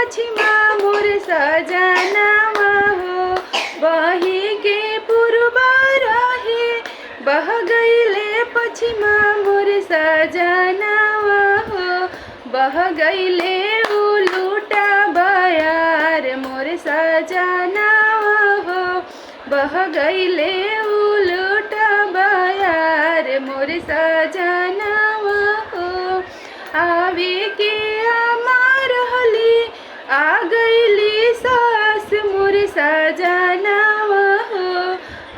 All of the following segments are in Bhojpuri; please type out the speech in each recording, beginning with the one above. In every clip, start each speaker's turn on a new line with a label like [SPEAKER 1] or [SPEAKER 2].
[SPEAKER 1] पछिमा मोर सजनावा हो बही के पूर्वा रहे बह गईले पछिमा मोर सजनावा हो बह गईले उलूटा बयार मोर सजनावा हो बह गईले उलूटा बयार मोर सजनावा हो आवे के अमार हली आ गईली सास मोर सजनावा हो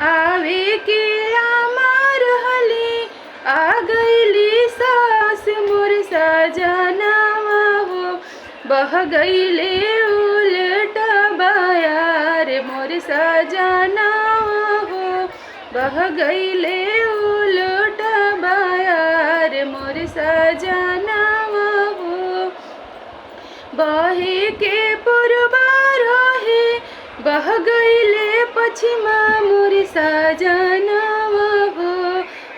[SPEAKER 1] आवे के अमार हली आ गईली सास मोर सजनावा हो बह गईले उलटा बयार मोर सजनावा हो बह गईले उलटा बयार मोर सजनावा हो बहे के पूर्वा रहे बह गईले पछिमा मोर सजनावा हो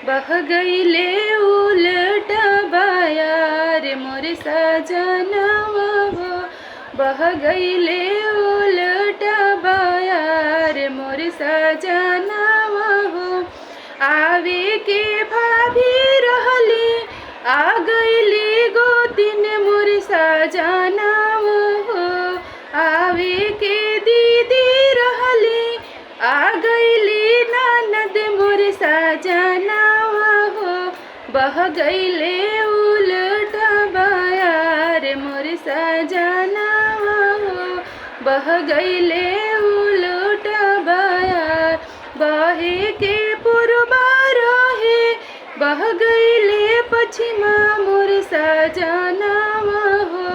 [SPEAKER 1] बह गईले उलटा बयार मोर सजनावा हो बह गईले उलटा बयार मोर सजनावा हो आवे के भाभी रहली आ गईली गोतिन मोर सजनावा हो आवे के दीदी रहली आ गईली ननद मोर सजनावा हो बह गईले उलटा बयार मोर सजनावा हो बह गईले उलटा बयार बहे के पूर्वा रहे बह गईले पछिमा मोर सजनावा हो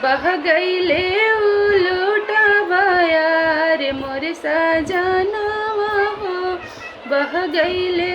[SPEAKER 1] बह गईले उलटा बयार मोर सजनावा हो बह गईले